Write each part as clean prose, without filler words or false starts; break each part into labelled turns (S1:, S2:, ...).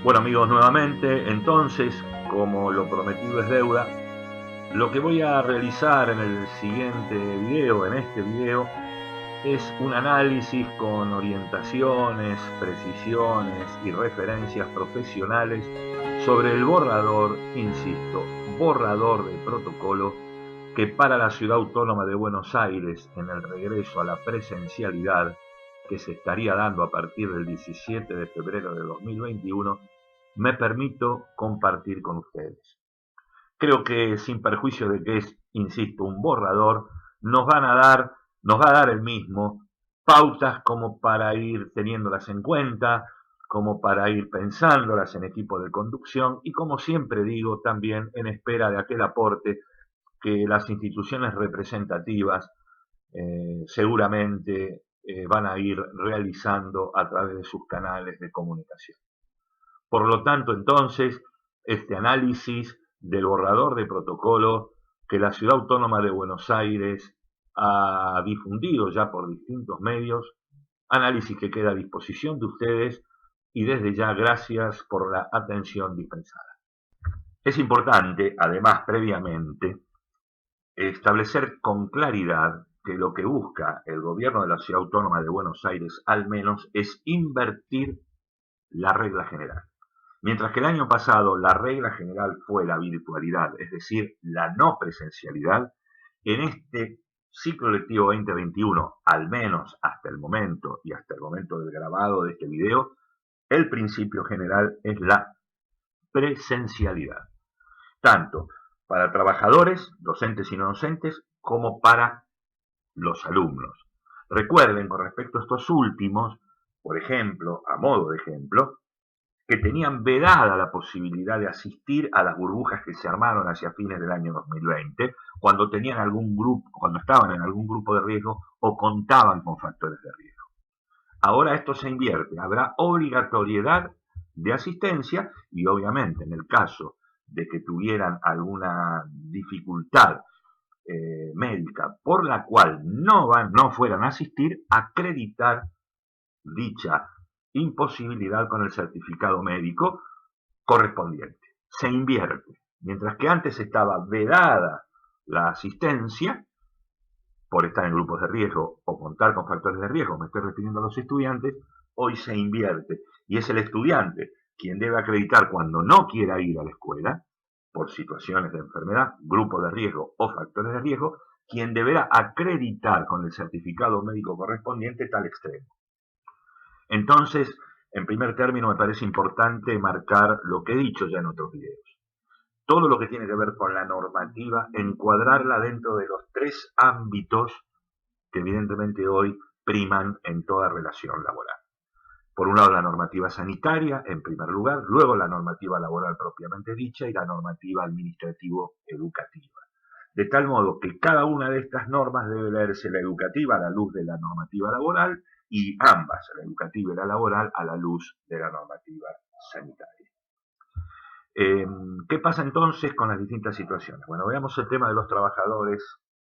S1: Bueno amigos, nuevamente, entonces, como lo prometido es deuda, lo que voy a realizar en el siguiente video, en este video, es un análisis con orientaciones, precisiones y referencias profesionales sobre el borrador, insisto, borrador de protocolo que para la Ciudad Autónoma de Buenos Aires, en el regreso a la presencialidad que se estaría dando a partir del 17 de febrero de 2021, me permito compartir con ustedes. Creo que sin perjuicio de que es, insisto, un borrador, nos va a dar el mismo pautas como para ir teniéndolas en cuenta, como para ir pensándolas en equipo de conducción y como siempre digo también en espera de aquel aporte que las instituciones representativas seguramente van a ir realizando a través de sus canales de comunicación. Por lo tanto, entonces, este análisis del borrador de protocolo que la Ciudad Autónoma de Buenos Aires ha difundido ya por distintos medios, análisis que queda a disposición de ustedes y desde ya gracias por la atención dispensada. Es importante, además, previamente, establecer con claridad que lo que busca el gobierno de la Ciudad Autónoma de Buenos Aires, al menos, es invertir la regla general. Mientras que el año pasado la regla general fue la virtualidad, es decir, la no presencialidad, en este ciclo lectivo 2021, al menos hasta el momento y hasta el momento del grabado de este video, el principio general es la presencialidad, tanto para trabajadores, docentes y no docentes, como para los alumnos. Recuerden, con respecto a estos últimos, por ejemplo, a modo de ejemplo, que tenían vedada la posibilidad de asistir a las burbujas que se armaron hacia fines del año 2020, cuando tenían algún grupo, cuando estaban en algún grupo de riesgo o contaban con factores de riesgo. Ahora esto se invierte, habrá obligatoriedad de asistencia y obviamente en el caso de que tuvieran alguna dificultad médica por la cual no fueran a asistir, acreditar dicha imposibilidad con el certificado médico correspondiente. Se invierte. Mientras que antes estaba vedada la asistencia por estar en grupos de riesgo o contar con factores de riesgo, me estoy refiriendo a los estudiantes, hoy se invierte. Y es el estudiante quien debe acreditar cuando no quiera ir a la escuela, por situaciones de enfermedad, grupo de riesgo o factores de riesgo, quien deberá acreditar con el certificado médico correspondiente tal extremo. Entonces, en primer término, me parece importante marcar lo que he dicho ya en otros videos. Todo lo que tiene que ver con la normativa, encuadrarla dentro de los tres ámbitos que evidentemente hoy priman en toda relación laboral. Por un lado, la normativa sanitaria, en primer lugar, luego la normativa laboral propiamente dicha y la normativa administrativo-educativa. De tal modo que cada una de estas normas debe leerse la educativa a la luz de la normativa laboral y ambas, la educativa y la laboral, a la luz de la normativa sanitaria. ¿Qué pasa entonces con las distintas situaciones? Bueno, veamos el tema de los trabajadores,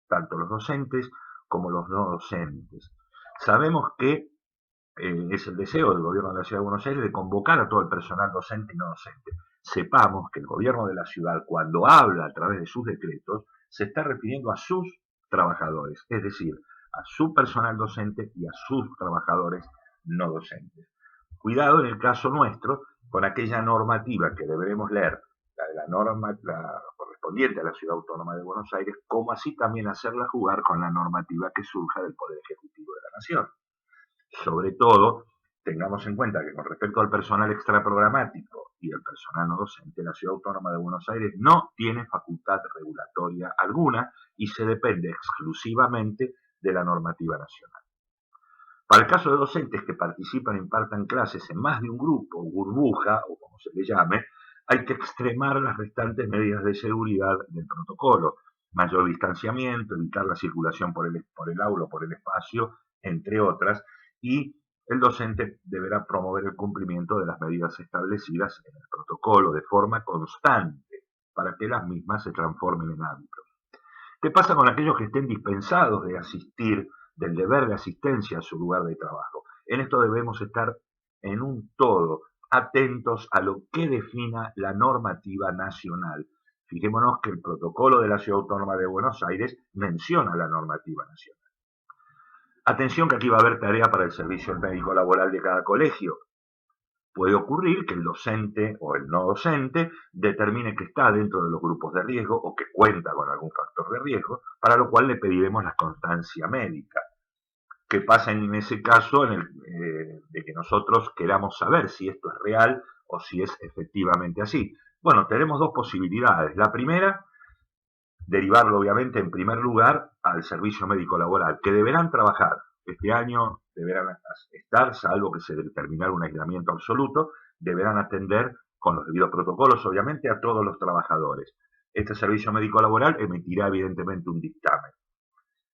S1: tanto los docentes como los no docentes. Sabemos que es el deseo del gobierno de la Ciudad de Buenos Aires de convocar a todo el personal docente y no docente. Sepamos que el gobierno de la ciudad, cuando habla a través de sus decretos, se está refiriendo a sus trabajadores, es decir, a su personal docente y a sus trabajadores no docentes. Cuidado en el caso nuestro con aquella normativa que deberemos leer, la correspondiente a la Ciudad Autónoma de Buenos Aires, como así también hacerla jugar con la normativa que surja del Poder Ejecutivo de la Nación. Sobre todo, tengamos en cuenta que con respecto al personal extraprogramático y el personal no docente, la Ciudad Autónoma de Buenos Aires no tiene facultad regulatoria alguna y se depende exclusivamente de la normativa nacional. Para el caso de docentes que participan e impartan clases en más de un grupo, burbuja o como se le llame, hay que extremar las restantes medidas de seguridad del protocolo, mayor distanciamiento, evitar la circulación por el aula o por el espacio, entre otras, y el docente deberá promover el cumplimiento de las medidas establecidas en el protocolo de forma constante para que las mismas se transformen en hábitos. ¿Qué pasa con aquellos que estén dispensados de asistir, del deber de asistencia a su lugar de trabajo? En esto debemos estar en un todo, atentos a lo que defina la normativa nacional. Fijémonos que el protocolo de la Ciudad Autónoma de Buenos Aires menciona la normativa nacional. Atención que aquí va a haber tarea para el servicio médico laboral de cada colegio. Puede ocurrir que el docente o el no docente determine que está dentro de los grupos de riesgo o que cuenta con algún factor de riesgo, para lo cual le pediremos la constancia médica. ¿Qué pasa en ese caso de que nosotros queramos saber si esto es real o si es efectivamente así? Bueno, tenemos dos posibilidades. La primera, derivarlo obviamente en primer lugar al servicio médico laboral, que deberán trabajar. Este año deberán estar, salvo que se determinara un aislamiento absoluto, deberán atender con los debidos protocolos, obviamente, a todos los trabajadores. Este servicio médico laboral emitirá evidentemente un dictamen.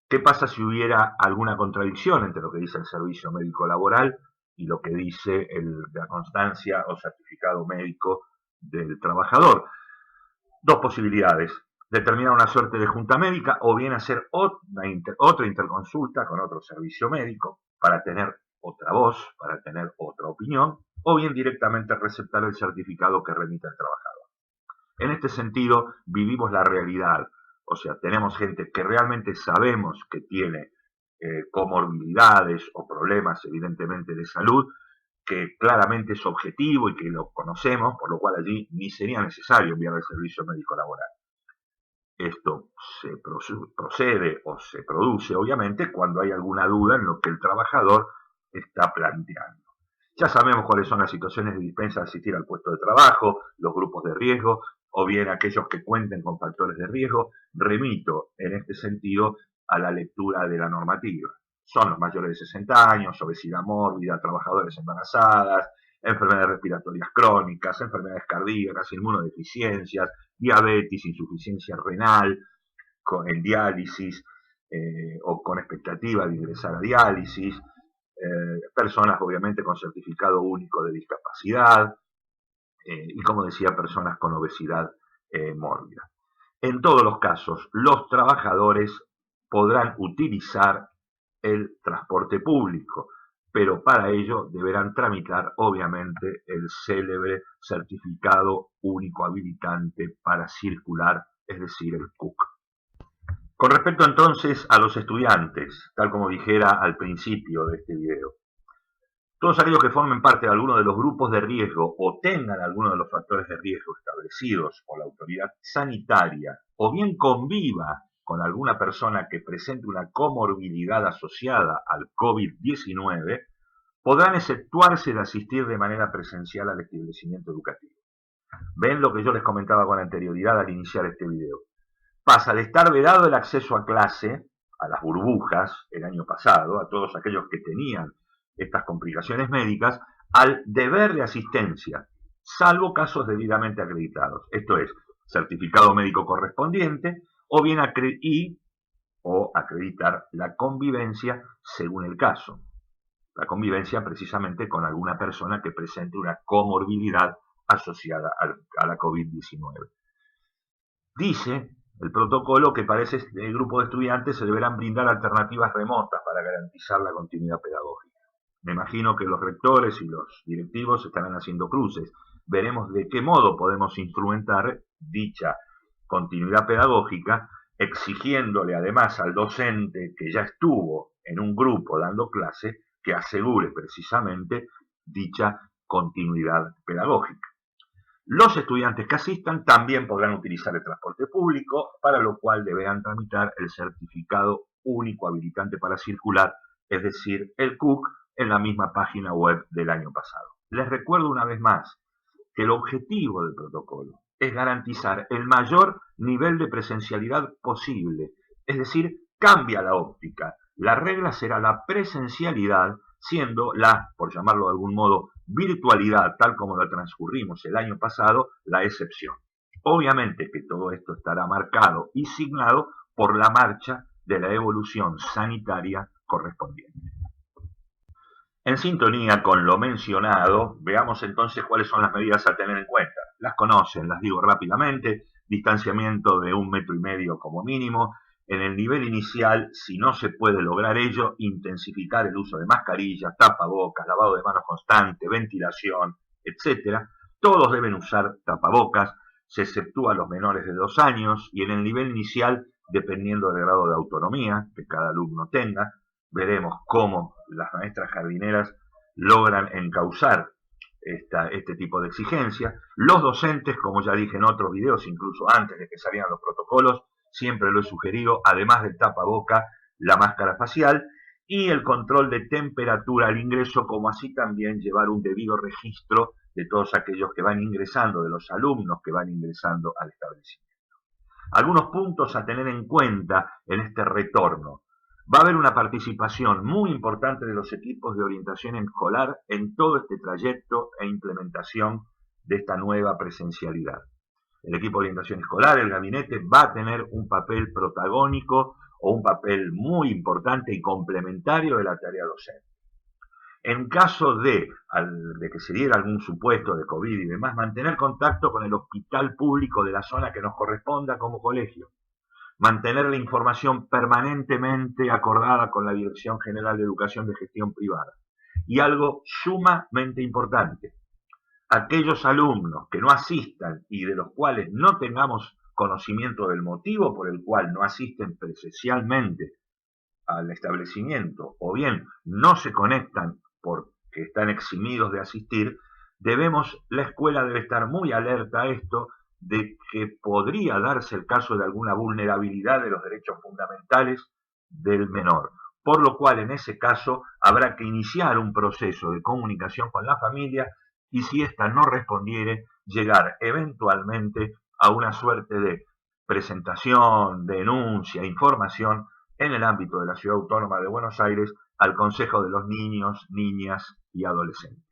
S1: ¿Qué pasa si hubiera alguna contradicción entre lo que dice el servicio médico laboral y lo que dice la constancia o certificado médico del trabajador? Dos posibilidades: determinar una suerte de junta médica o bien hacer otra interconsulta con otro servicio médico para tener otra voz, para tener otra opinión, o bien directamente receptar el certificado que remita el trabajador. En este sentido, vivimos la realidad. O sea, tenemos gente que realmente sabemos que tiene comorbilidades o problemas evidentemente de salud, que claramente es objetivo y que lo conocemos, por lo cual allí ni sería necesario enviar el servicio médico laboral. Esto se procede o se produce, obviamente, cuando hay alguna duda en lo que el trabajador está planteando. Ya sabemos cuáles son las situaciones de dispensa de asistir al puesto de trabajo, los grupos de riesgo, o bien aquellos que cuenten con factores de riesgo. Remito, en este sentido, a la lectura de la normativa. Son los mayores de 60 años, obesidad mórbida, trabajadores embarazadas, enfermedades respiratorias crónicas, enfermedades cardíacas, inmunodeficiencias, diabetes, insuficiencia renal, en diálisis o con expectativa de ingresar a diálisis, personas obviamente con certificado único de discapacidad y, como decía, personas con obesidad mórbida. En todos los casos, los trabajadores podrán utilizar el transporte público, pero para ello deberán tramitar obviamente el célebre certificado único habilitante para circular, es decir, el CUC. Con respecto entonces a los estudiantes, tal como dijera al principio de este video, todos aquellos que formen parte de alguno de los grupos de riesgo o tengan alguno de los factores de riesgo establecidos por la autoridad sanitaria, o bien conviva con alguna persona que presente una comorbilidad asociada al COVID-19, podrán exceptuarse de asistir de manera presencial al establecimiento educativo. ¿Ven lo que yo les comentaba con anterioridad al iniciar este video? Pasa de estar vedado el acceso a clase, a las burbujas el año pasado, a todos aquellos que tenían estas complicaciones médicas, al deber de asistencia, salvo casos debidamente acreditados. Esto es, certificado médico correspondiente, o bien acreditar la convivencia según el caso. La convivencia precisamente con alguna persona que presente una comorbilidad asociada a la COVID-19. Dice el protocolo que para ese grupo de estudiantes se deberán brindar alternativas remotas para garantizar la continuidad pedagógica. Me imagino que los rectores y los directivos estarán haciendo cruces. Veremos de qué modo podemos instrumentar dicha continuidad pedagógica, exigiéndole además al docente que ya estuvo en un grupo dando clase que asegure precisamente dicha continuidad pedagógica. Los estudiantes que asistan también podrán utilizar el transporte público, para lo cual deberán tramitar el certificado único habilitante para circular, es decir, el CUC, en la misma página web del año pasado. Les recuerdo una vez más que el objetivo del protocolo es garantizar el mayor nivel de presencialidad posible, es decir, cambia la óptica. La regla será la presencialidad, siendo por llamarlo de algún modo, virtualidad, tal como la transcurrimos el año pasado, la excepción. Obviamente que todo esto estará marcado y signado por la marcha de la evolución sanitaria correspondiente. En sintonía con lo mencionado, veamos entonces cuáles son las medidas a tener en cuenta. Las conocen, las digo rápidamente: distanciamiento de 1,5 metros como mínimo. En el nivel inicial, si no se puede lograr ello, intensificar el uso de mascarillas, tapabocas, lavado de manos constante, ventilación, etcétera. Todos deben usar tapabocas, se exceptúa a los menores de 2 años y en el nivel inicial, dependiendo del grado de autonomía que cada alumno tenga, veremos cómo las maestras jardineras logran encauzar este tipo de exigencia. Los docentes, como ya dije en otros videos, incluso antes de que salieran los protocolos, siempre lo he sugerido, además del tapaboca, la máscara facial y el control de temperatura al ingreso, como así también llevar un debido registro de todos aquellos que van ingresando, de los alumnos que van ingresando al establecimiento. Algunos puntos a tener en cuenta en este retorno. Va a haber una participación muy importante de los equipos de orientación escolar en todo este trayecto e implementación de esta nueva presencialidad. El equipo de orientación escolar, el gabinete, va a tener un papel protagónico o un papel muy importante y complementario de la tarea docente. En caso de que se diera algún supuesto de COVID y demás, mantener contacto con el hospital público de la zona que nos corresponda como colegio. Mantener la información permanentemente acordada con la Dirección General de Educación de Gestión Privada. Y algo sumamente importante, aquellos alumnos que no asistan y de los cuales no tengamos conocimiento del motivo por el cual no asisten presencialmente al establecimiento o bien no se conectan porque están eximidos de asistir, la escuela debe estar muy alerta a esto de que podría darse el caso de alguna vulnerabilidad de los derechos fundamentales del menor, por lo cual en ese caso habrá que iniciar un proceso de comunicación con la familia y si ésta no respondiere, llegar eventualmente a una suerte de presentación, denuncia, información en el ámbito de la Ciudad Autónoma de Buenos Aires al Consejo de los Niños, Niñas y Adolescentes.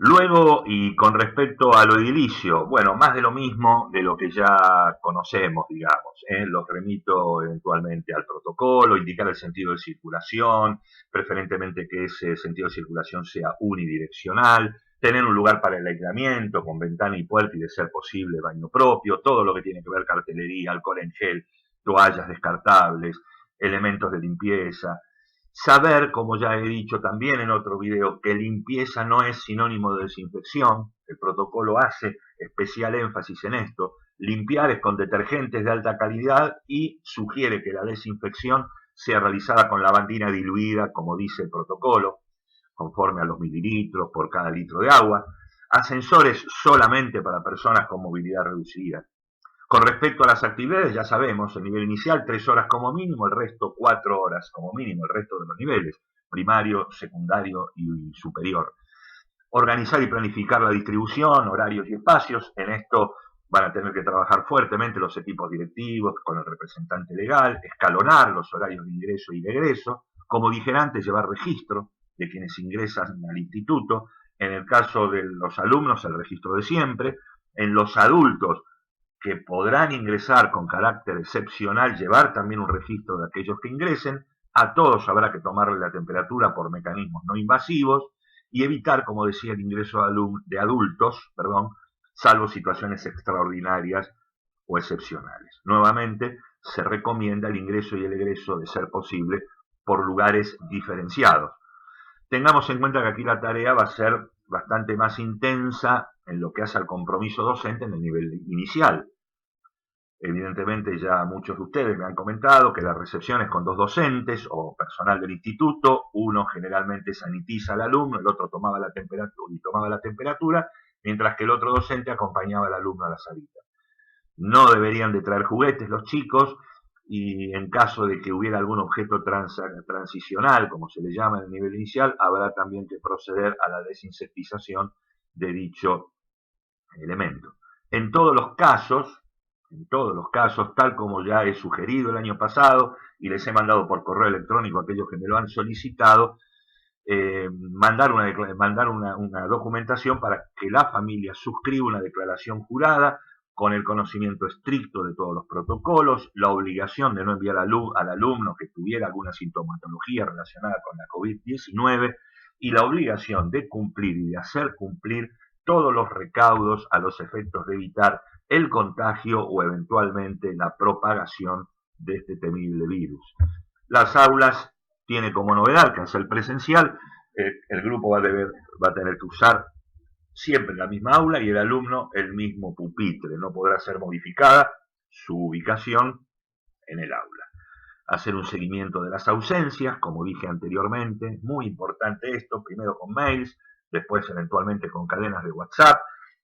S1: Luego, y con respecto a lo edilicio, bueno, más de lo mismo de lo que ya conocemos, digamos. Los remito eventualmente al protocolo, indicar el sentido de circulación, preferentemente que ese sentido de circulación sea unidireccional, tener un lugar para el aislamiento, con ventana y puerta y de ser posible baño propio, todo lo que tiene que ver cartelería, alcohol en gel, toallas descartables, elementos de limpieza. Saber, como ya he dicho también en otro video, que limpieza no es sinónimo de desinfección. El protocolo hace especial énfasis en esto. Limpiar es con detergentes de alta calidad y sugiere que la desinfección sea realizada con lavandina diluida, como dice el protocolo, conforme a los mililitros por cada litro de agua. Ascensores solamente para personas con movilidad reducida. Con respecto a las actividades, ya sabemos, el nivel inicial 3 horas como mínimo, el resto 4 horas como mínimo, el resto de los niveles, primario, secundario y superior. Organizar y planificar la distribución, horarios y espacios. En esto van a tener que trabajar fuertemente los equipos directivos con el representante legal, escalonar los horarios de ingreso y de egreso. Como dije antes, llevar registro de quienes ingresan al instituto. En el caso de los alumnos, el registro de siempre. En los adultos, que podrán ingresar con carácter excepcional, llevar también un registro de aquellos que ingresen. A todos habrá que tomarle la temperatura por mecanismos no invasivos y evitar, como decía, el ingreso de adultos, salvo situaciones extraordinarias o excepcionales. Nuevamente, se recomienda el ingreso y el egreso, de ser posible, por lugares diferenciados. Tengamos en cuenta que aquí la tarea va a ser bastante más intensa en lo que hace al compromiso docente en el nivel inicial. Evidentemente ya muchos de ustedes me han comentado que las recepciones con 2 docentes o personal del instituto, uno generalmente sanitiza al alumno, el otro tomaba la temperatura, mientras que el otro docente acompañaba al alumno a la salita. No deberían de traer juguetes los chicos y en caso de que hubiera algún objeto transicional, como se le llama en el nivel inicial, habrá también que proceder a la desinsectización de dicho elemento. En todos los casos, tal como ya he sugerido el año pasado y les he mandado por correo electrónico a aquellos que me lo han solicitado, mandar una documentación para que la familia suscriba una declaración jurada con el conocimiento estricto de todos los protocolos, la obligación de no enviar al alumno que tuviera alguna sintomatología relacionada con la COVID-19 y la obligación de cumplir y de hacer cumplir todos los recaudos a los efectos de evitar el contagio o eventualmente la propagación de este temible virus. Las aulas tiene como novedad que al ser presencial, el grupo va a tener que usar siempre en la misma aula y el alumno el mismo pupitre. No podrá ser modificada su ubicación en el aula. Hacer un seguimiento de las ausencias, como dije anteriormente, muy importante esto, primero con mails, después eventualmente con cadenas de WhatsApp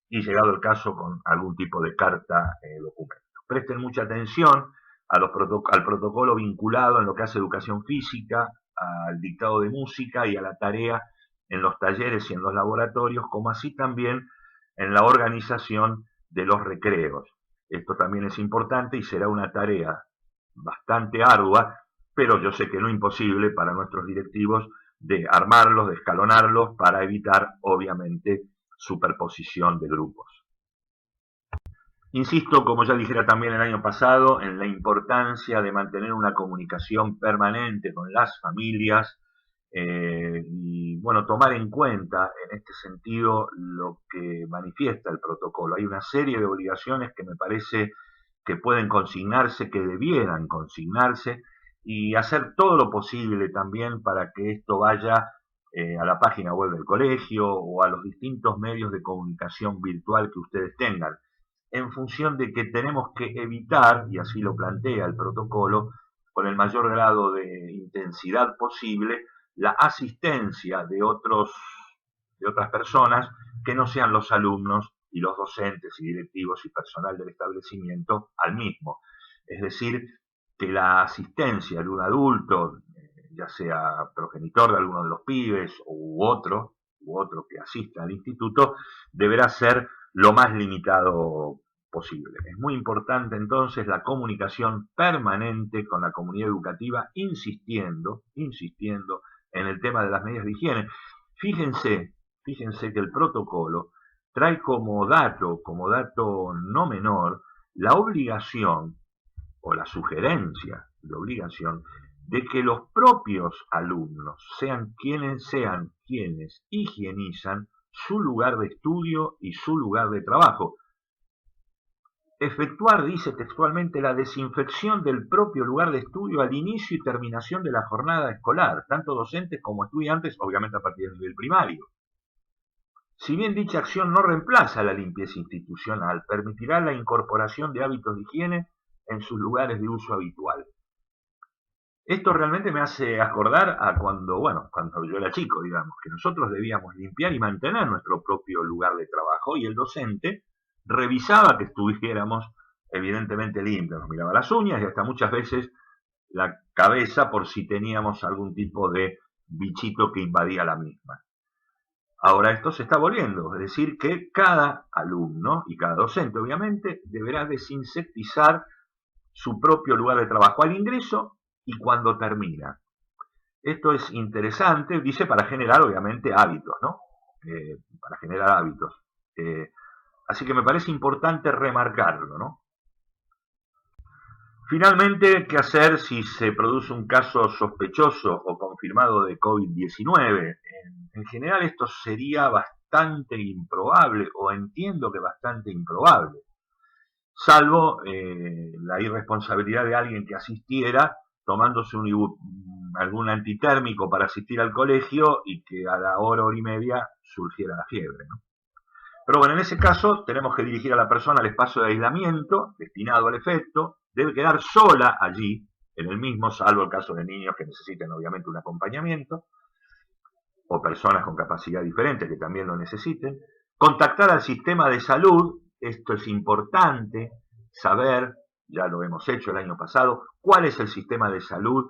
S1: y llegado el caso con algún tipo de carta documento. Presten mucha atención al protocolo vinculado en lo que hace educación física, al dictado de música y a la tarea en los talleres y en los laboratorios, como así también en la organización de los recreos. Esto también es importante y será una tarea bastante ardua, pero yo sé que no imposible para nuestros directivos de armarlos, de escalonarlos, para evitar, obviamente, superposición de grupos. Insisto, como ya dijera también el año pasado, en la importancia de mantener una comunicación permanente con las familias y, bueno, tomar en cuenta en este sentido lo que manifiesta el protocolo. Hay una serie de obligaciones que me parece que pueden consignarse, que debieran consignarse, y hacer todo lo posible también para que esto vaya a la página web del colegio o a los distintos medios de comunicación virtual que ustedes tengan, en función de que tenemos que evitar, y así lo plantea el protocolo, con el mayor grado de intensidad posible, la asistencia de otras personas que no sean los alumnos y los docentes y directivos y personal del establecimiento al mismo. Es decir, que la asistencia de un adulto, ya sea progenitor de alguno de los pibes u otro que asista al instituto, deberá ser lo más limitado posible. Es muy importante entonces la comunicación permanente con la comunidad educativa, insistiendo en el tema de las medidas de higiene. Fíjense que el protocolo trae como dato no menor, la obligación o la sugerencia de obligación de que los propios alumnos sean quienes higienizan su lugar de estudio y su lugar de trabajo. Efectuar, dice textualmente, la desinfección del propio lugar de estudio al inicio y terminación de la jornada escolar, tanto docentes como estudiantes, obviamente a partir del nivel primario. Si bien dicha acción no reemplaza la limpieza institucional, permitirá la incorporación de hábitos de higiene en sus lugares de uso habitual. Esto realmente me hace acordar a cuando yo era chico, digamos, que nosotros debíamos limpiar y mantener nuestro propio lugar de trabajo y el docente revisaba que estuviéramos evidentemente limpios, nos miraba las uñas y hasta muchas veces la cabeza por si teníamos algún tipo de bichito que invadía la misma. Ahora esto se está volviendo, es decir, que cada alumno y cada docente obviamente deberá desinsectizar su propio lugar de trabajo al ingreso y cuando termina. Esto es interesante, dice, para generar obviamente hábitos, ¿no? Para generar hábitos. Así que me parece importante remarcarlo, ¿no? Finalmente, ¿qué hacer si se produce un caso sospechoso o confirmado de COVID-19? En general esto sería bastante improbable, o entiendo que bastante improbable, salvo la irresponsabilidad de alguien que asistiera tomándose algún antitérmico para asistir al colegio y que a la hora y media surgiera la fiebre, ¿no? Pero bueno, en ese caso tenemos que dirigir a la persona al espacio de aislamiento destinado al efecto, debe quedar sola allí, en el mismo, salvo el caso de niños que necesiten obviamente un acompañamiento, o personas con capacidad diferente que también lo necesiten, contactar al sistema de salud, esto es importante saber, ya lo hemos hecho el año pasado, cuál es el sistema de salud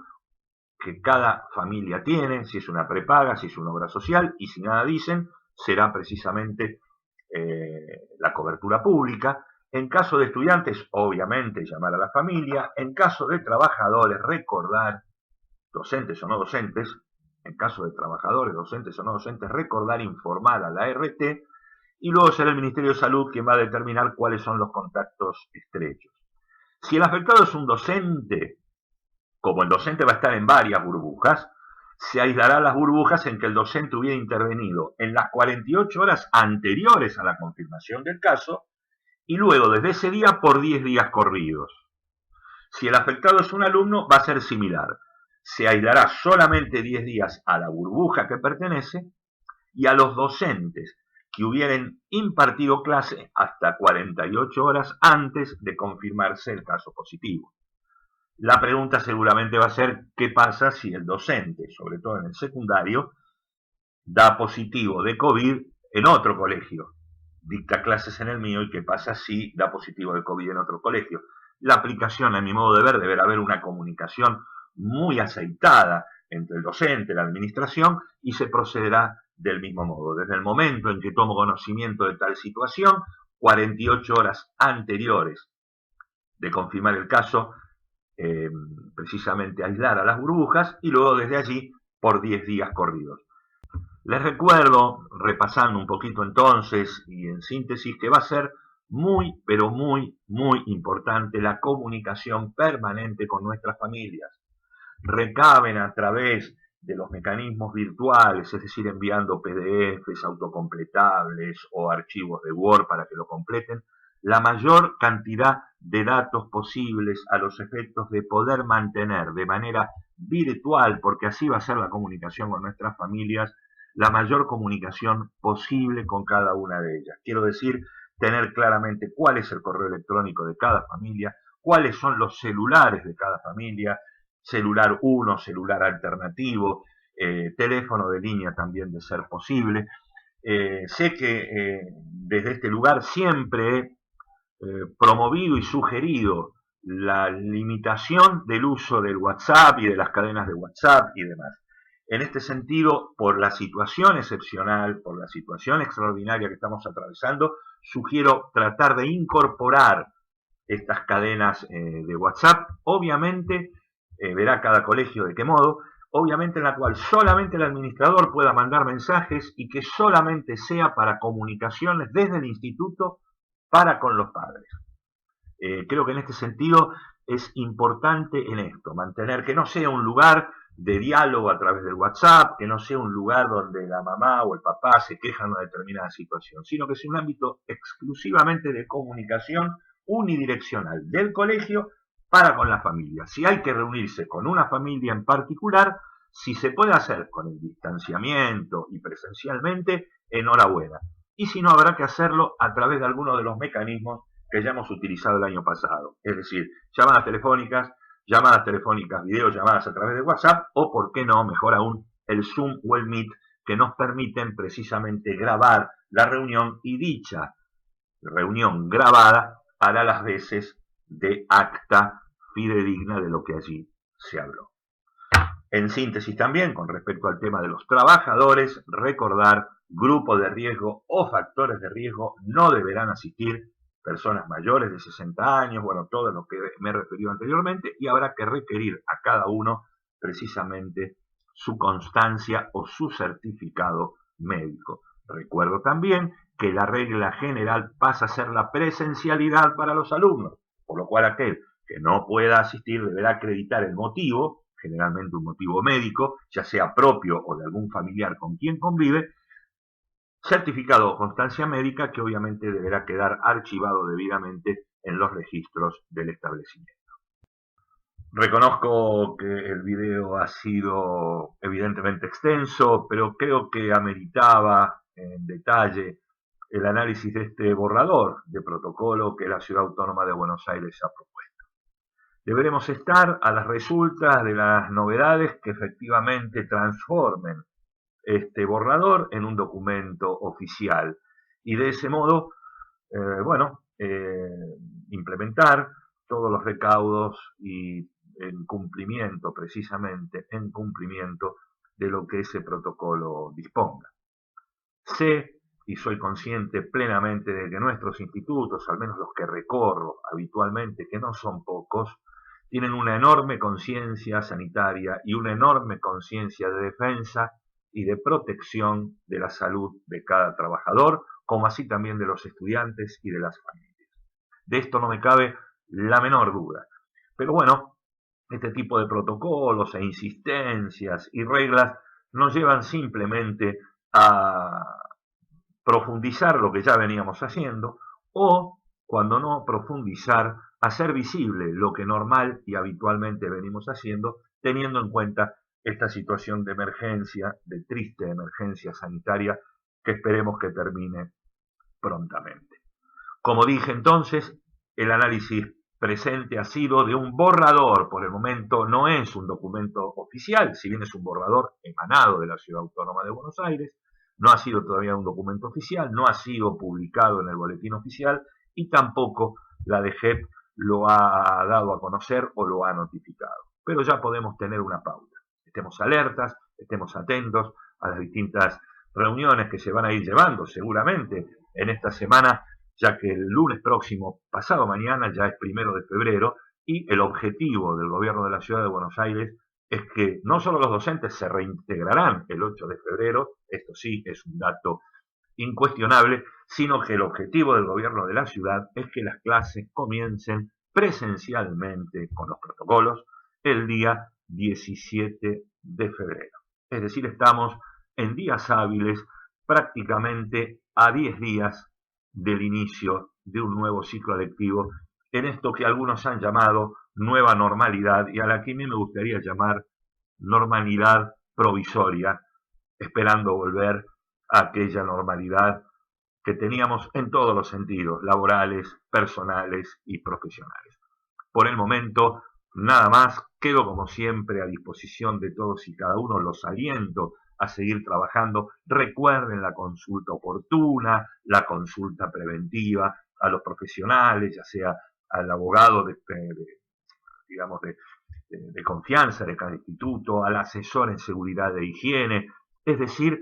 S1: que cada familia tiene, si es una prepaga, si es una obra social, y si nada dicen, será precisamente la cobertura pública. En caso de estudiantes, obviamente llamar a la familia. En caso de trabajadores, recordar, docentes o no docentes, en caso de trabajadores, docentes o no docentes, recordar, informar a la ART, y luego será el Ministerio de Salud quien va a determinar cuáles son los contactos estrechos. Si el afectado es un docente, como el docente va a estar en varias burbujas, se aislará las burbujas en que el docente hubiera intervenido en las 48 horas anteriores a la confirmación del caso y luego desde ese día por 10 días corridos. Si el afectado es un alumno, va a ser similar. Se aislará solamente 10 días a la burbuja que pertenece y a los docentes que hubieran impartido clase hasta 48 horas antes de confirmarse el caso positivo. La pregunta seguramente va a ser qué pasa si el docente, sobre todo en el secundario, da positivo de COVID en otro colegio, dicta clases en el mío y qué pasa si da positivo de COVID en otro colegio. La aplicación, a mi modo de ver, deberá haber una comunicación muy aceitada entre el docente, la administración, y se procederá del mismo modo. Desde el momento en que tomo conocimiento de tal situación, 48 horas anteriores de confirmar el caso, precisamente aislar a las burbujas y luego desde allí por 10 días corridos. Les recuerdo, repasando un poquito entonces y en síntesis, que va a ser muy, pero muy, muy importante la comunicación permanente con nuestras familias. Recaben a través de los mecanismos virtuales, es decir, enviando PDFs autocompletables o archivos de Word para que lo completen, la mayor cantidad de datos posibles a los efectos de poder mantener de manera virtual, porque así va a ser la comunicación con nuestras familias, la mayor comunicación posible con cada una de ellas. Quiero decir, tener claramente cuál es el correo electrónico de cada familia, cuáles son los celulares de cada familia, celular 1, celular alternativo, teléfono de línea también de ser posible. Sé que desde este lugar siempre he promovido y sugerido la limitación del uso del WhatsApp y de las cadenas de WhatsApp y demás. En este sentido, por la situación excepcional, por la situación extraordinaria que estamos atravesando, sugiero tratar de incorporar estas cadenas de WhatsApp, obviamente, verá cada colegio de qué modo, obviamente en la cual solamente el administrador pueda mandar mensajes y que solamente sea para comunicaciones desde el instituto para con los padres. Creo que en este sentido es importante en esto, mantener que no sea un lugar de diálogo a través del WhatsApp, que no sea un lugar donde la mamá o el papá se quejan de una determinada situación, sino que sea un ámbito exclusivamente de comunicación unidireccional del colegio para con la familia. Si hay que reunirse con una familia en particular, si se puede hacer con el distanciamiento y presencialmente, enhorabuena. Y si no, habrá que hacerlo a través de alguno de los mecanismos que ya hemos utilizado el año pasado. Es decir, llamadas telefónicas, videollamadas a través de WhatsApp o, por qué no, mejor aún, el Zoom o el Meet, que nos permiten precisamente grabar la reunión y dicha reunión grabada hará las veces de acta fidedigna de lo que allí se habló. En síntesis también, con respecto al tema de los trabajadores, recordar grupos de riesgo o factores de riesgo no deberán asistir personas mayores de 60 años, bueno, todo lo que me he referido anteriormente, y habrá que requerir a cada uno precisamente su constancia o su certificado médico. Recuerdo también que la regla general pasa a ser la presencialidad para los alumnos, por lo cual aquel que no pueda asistir deberá acreditar el motivo, generalmente un motivo médico, ya sea propio o de algún familiar con quien convive, certificado o constancia médica que obviamente deberá quedar archivado debidamente en los registros del establecimiento. Reconozco que el video ha sido evidentemente extenso, pero creo que ameritaba en detalle el análisis de este borrador de protocolo que la Ciudad Autónoma de Buenos Aires ha propuesto. Deberemos estar a las resultas de las novedades que efectivamente transformen este borrador en un documento oficial y de ese modo, implementar todos los recaudos y en cumplimiento, precisamente en cumplimiento de lo que ese protocolo disponga. Sé y soy consciente plenamente de que nuestros institutos, al menos los que recorro habitualmente, que no son pocos, tienen una enorme conciencia sanitaria y una enorme conciencia de defensa y de protección de la salud de cada trabajador, como así también de los estudiantes y de las familias. De esto no me cabe la menor duda. Pero bueno, este tipo de protocolos e insistencias y reglas nos llevan simplemente a profundizar lo que ya veníamos haciendo o, cuando no, profundizar, hacer visible lo que normal y habitualmente venimos haciendo, teniendo en cuenta esta situación de emergencia, de triste emergencia sanitaria que esperemos que termine prontamente. Como dije entonces, el análisis presente ha sido de un borrador. Por el momento no es un documento oficial, si bien es un borrador emanado de la Ciudad Autónoma de Buenos Aires, no ha sido todavía un documento oficial, no ha sido publicado en el boletín oficial y tampoco la DGEP lo ha dado a conocer o lo ha notificado. Pero ya podemos tener una pauta. Estemos alertas, estemos atentos a las distintas reuniones que se van a ir llevando seguramente en esta semana, ya que el lunes próximo, pasado mañana, ya es 1 de febrero, y el objetivo del gobierno de la Ciudad de Buenos Aires es que no solo los docentes se reintegrarán el 8 de febrero, esto sí es un dato incuestionable, sino que el objetivo del gobierno de la ciudad es que las clases comiencen presencialmente con los protocolos el día 17 de febrero. Es decir, estamos en días hábiles prácticamente a 10 días del inicio de un nuevo ciclo lectivo en esto que algunos han llamado nueva normalidad y a la que a mí me gustaría llamar normalidad provisoria, esperando volver a aquella normalidad que teníamos en todos los sentidos, laborales, personales y profesionales. Por el momento, nada más, quedo como siempre a disposición de todos y cada uno, los aliento a seguir trabajando. Recuerden la consulta oportuna, la consulta preventiva a los profesionales, ya sea al abogado digamos de confianza de cada instituto, al asesor en seguridad e higiene. Es decir,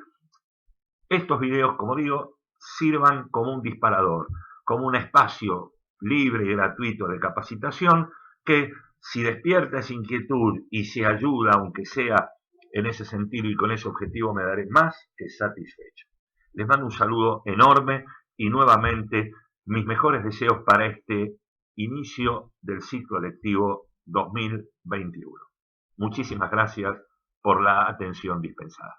S1: estos videos, como digo, sirvan como un disparador, como un espacio libre y gratuito de capacitación que, si despierta esa inquietud y se ayuda, aunque sea en ese sentido y con ese objetivo, me daré más que satisfecho. Les mando un saludo enorme y nuevamente mis mejores deseos para este inicio del ciclo lectivo 2021. Muchísimas gracias por la atención dispensada.